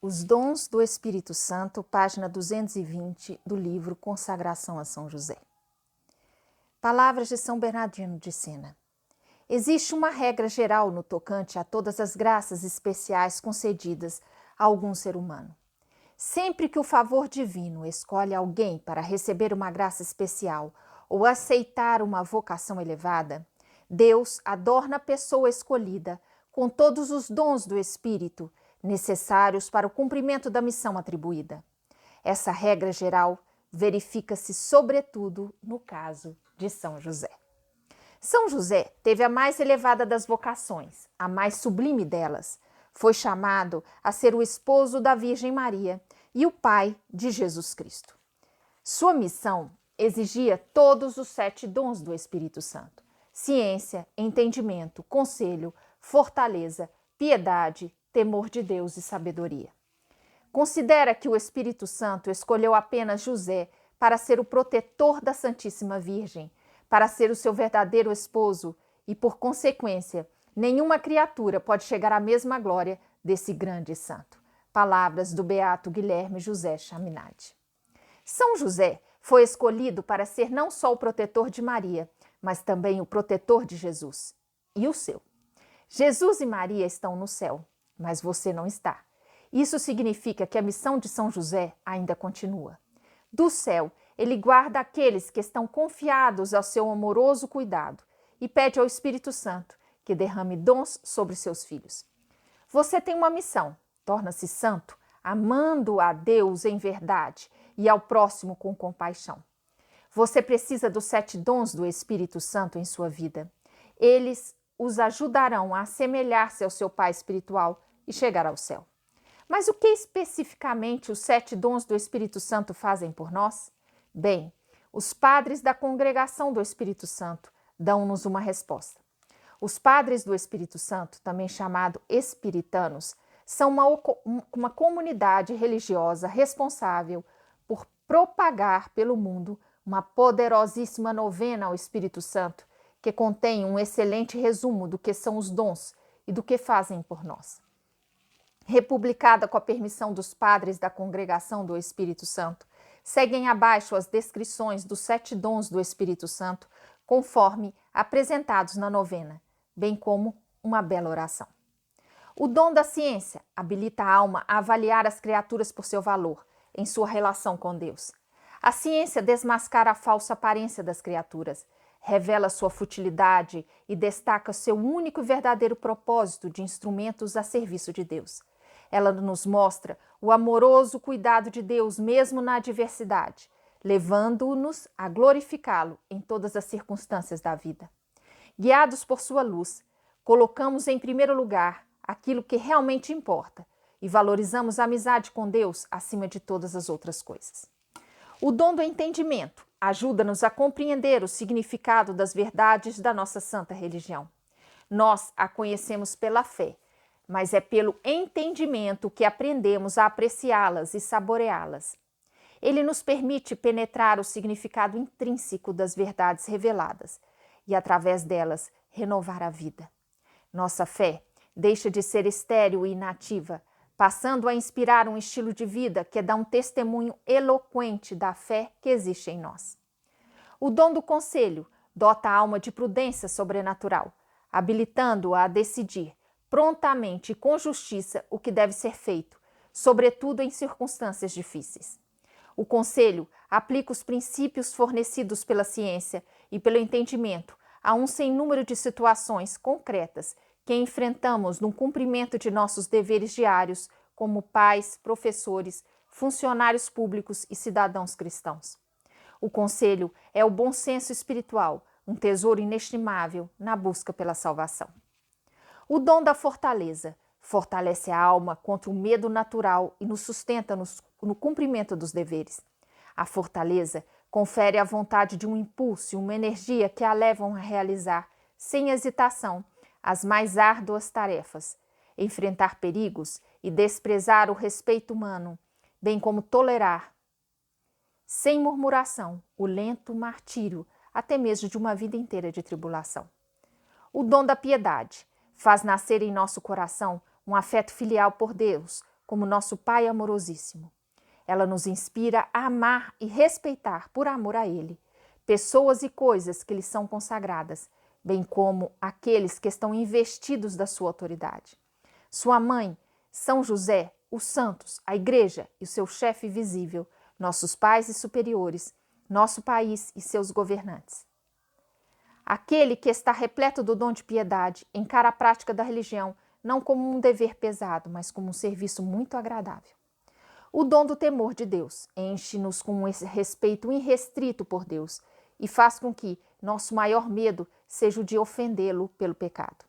Os Dons do Espírito Santo, página 220 do livro Consagração a São José. Palavras de São Bernardino de Sena. Existe uma regra geral no tocante a todas as graças especiais concedidas a algum ser humano. Sempre que o favor divino escolhe alguém para receber uma graça especial ou aceitar uma vocação elevada, Deus adorna a pessoa escolhida com todos os dons do Espírito necessários para o cumprimento da missão atribuída. Essa regra geral verifica-se sobretudo no caso de São José. São José teve a mais elevada das vocações, a mais sublime delas. Foi chamado a ser o esposo da Virgem Maria e o pai de Jesus Cristo. Sua missão exigia todos os 7 dons do Espírito Santo: ciência, entendimento, conselho, fortaleza, piedade, temor de Deus e sabedoria. Considera que o Espírito Santo escolheu apenas José para ser o protetor da Santíssima Virgem, para ser o seu verdadeiro esposo e, por consequência, nenhuma criatura pode chegar à mesma glória desse grande santo. Palavras do beato Guilherme José Chaminade. São José foi escolhido para ser não só o protetor de Maria, mas também o protetor de Jesus e o seu. Jesus e Maria estão no céu, mas você não está. Isso significa que a missão de São José ainda continua. Do céu, ele guarda aqueles que estão confiados ao seu amoroso cuidado e pede ao Espírito Santo que derrame dons sobre seus filhos. Você tem uma missão: torna-se santo, amando a Deus em verdade e ao próximo com compaixão. Você precisa dos 7 dons do Espírito Santo em sua vida. Eles os ajudarão a assemelhar-se ao seu Pai espiritual e chegar ao céu. Mas o que especificamente os 7 dons do Espírito Santo fazem por nós? Bem, os padres da Congregação do Espírito Santo dão-nos uma resposta. Os padres do Espírito Santo, também chamado espiritanos, são uma comunidade religiosa responsável por propagar pelo mundo uma poderosíssima novena ao Espírito Santo, que contém um excelente resumo do que são os dons e do que fazem por nós. Republicada com a permissão dos padres da Congregação do Espírito Santo, seguem abaixo as descrições dos 7 dons do Espírito Santo, conforme apresentados na novena, bem como uma bela oração. O dom da ciência habilita a alma a avaliar as criaturas por seu valor, em sua relação com Deus. A ciência desmascara a falsa aparência das criaturas, revela sua futilidade e destaca seu único e verdadeiro propósito de instrumentos a serviço de Deus. Ela nos mostra o amoroso cuidado de Deus mesmo na adversidade, levando-nos a glorificá-lo em todas as circunstâncias da vida. Guiados por sua luz, colocamos em primeiro lugar aquilo que realmente importa e valorizamos a amizade com Deus acima de todas as outras coisas. O dom do entendimento ajuda-nos a compreender o significado das verdades da nossa santa religião. Nós a conhecemos pela fé, mas é pelo entendimento que aprendemos a apreciá-las e saboreá-las. Ele nos permite penetrar o significado intrínseco das verdades reveladas e, através delas, renovar a vida. Nossa fé deixa de ser estéril e inativa, passando a inspirar um estilo de vida que dá um testemunho eloquente da fé que existe em nós. O dom do conselho dota a alma de prudência sobrenatural, habilitando-a a decidir prontamente e com justiça o que deve ser feito, sobretudo em circunstâncias difíceis. O conselho aplica os princípios fornecidos pela ciência e pelo entendimento a um sem número de situações concretas que enfrentamos no cumprimento de nossos deveres diários como pais, professores, funcionários públicos e cidadãos cristãos. O conselho é o bom senso espiritual, um tesouro inestimável na busca pela salvação. O dom da fortaleza fortalece a alma contra o medo natural e nos sustenta no cumprimento dos deveres. A fortaleza confere à vontade de um impulso e uma energia que a levam a realizar, sem hesitação, as mais árduas tarefas, enfrentar perigos e desprezar o respeito humano, bem como tolerar, sem murmuração, o lento martírio, até mesmo de uma vida inteira de tribulação. O dom da piedade faz nascer em nosso coração um afeto filial por Deus, como nosso Pai amorosíssimo. Ela nos inspira a amar e respeitar, por amor a Ele, pessoas e coisas que lhe são consagradas, bem como aqueles que estão investidos da sua autoridade. Sua mãe, São José, os santos, a Igreja e o seu chefe visível, nossos pais e superiores, nosso país e seus governantes. Aquele que está repleto do dom de piedade encara a prática da religião não como um dever pesado, mas como um serviço muito agradável. O dom do temor de Deus enche-nos com esse respeito irrestrito por Deus e faz com que nosso maior medo seja o de ofendê-lo pelo pecado.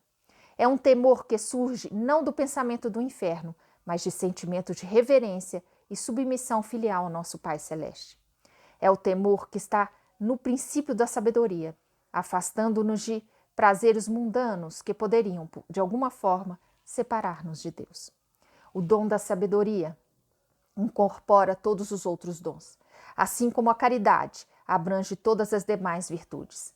É um temor que surge não do pensamento do inferno, mas de sentimento de reverência e submissão filial ao nosso Pai Celeste. É o temor que está no princípio da sabedoria, afastando-nos de prazeres mundanos que poderiam, de alguma forma, separar-nos de Deus. O dom da sabedoria incorpora todos os outros dons, assim como a caridade abrange todas as demais virtudes.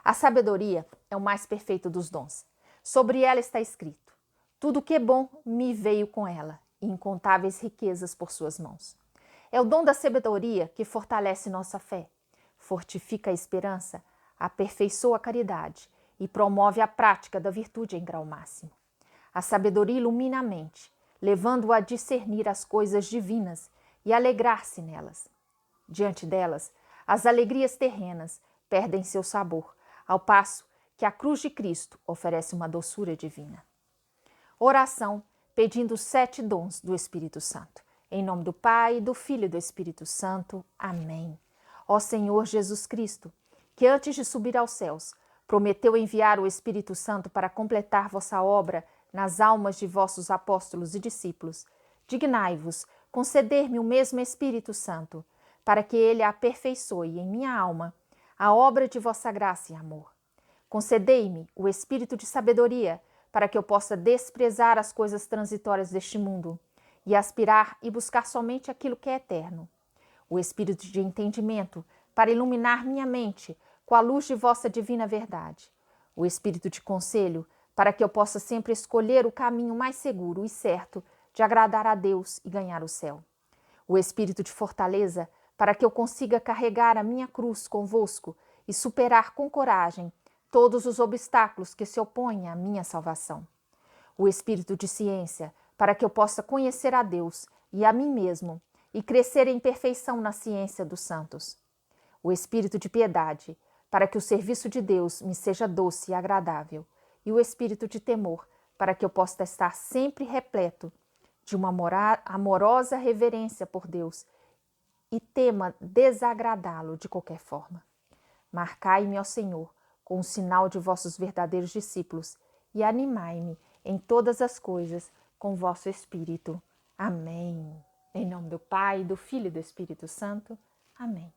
A sabedoria é o mais perfeito dos dons. Sobre ela está escrito: tudo que é bom me veio com ela, e incontáveis riquezas por suas mãos. É o dom da sabedoria que fortalece nossa fé, fortifica a esperança, aperfeiçoa a caridade e promove a prática da virtude em grau máximo. A sabedoria ilumina a mente, levando-o a discernir as coisas divinas e alegrar-se nelas. Diante delas, as alegrias terrenas perdem seu sabor, ao passo que a cruz de Cristo oferece uma doçura divina. Oração pedindo os 7 dons do Espírito Santo. Em nome do Pai, do Filho e do Espírito Santo. Amém. Ó Senhor Jesus Cristo, que antes de subir aos céus, prometeu enviar o Espírito Santo para completar vossa obra nas almas de vossos apóstolos e discípulos, dignai-vos conceder-me o mesmo Espírito Santo, para que ele aperfeiçoe em minha alma a obra de vossa graça e amor. Concedei-me o espírito de sabedoria, para que eu possa desprezar as coisas transitórias deste mundo e aspirar e buscar somente aquilo que é eterno. O espírito de entendimento, para iluminar minha mente com a luz de vossa divina verdade. O espírito de conselho, para que eu possa sempre escolher o caminho mais seguro e certo de agradar a Deus e ganhar o céu. O espírito de fortaleza, para que eu consiga carregar a minha cruz convosco e superar com coragem todos os obstáculos que se opõem à minha salvação. O espírito de ciência, para que eu possa conhecer a Deus e a mim mesmo e crescer em perfeição na ciência dos santos. O espírito de piedade, para que o serviço de Deus me seja doce e agradável. E o espírito de temor, para que eu possa estar sempre repleto de uma amorosa reverência por Deus e tema desagradá-lo de qualquer forma. Marcai-me, ó Senhor, com o sinal de vossos verdadeiros discípulos e animai-me em todas as coisas com vosso Espírito. Amém. Em nome do Pai, do Filho e do Espírito Santo. Amém.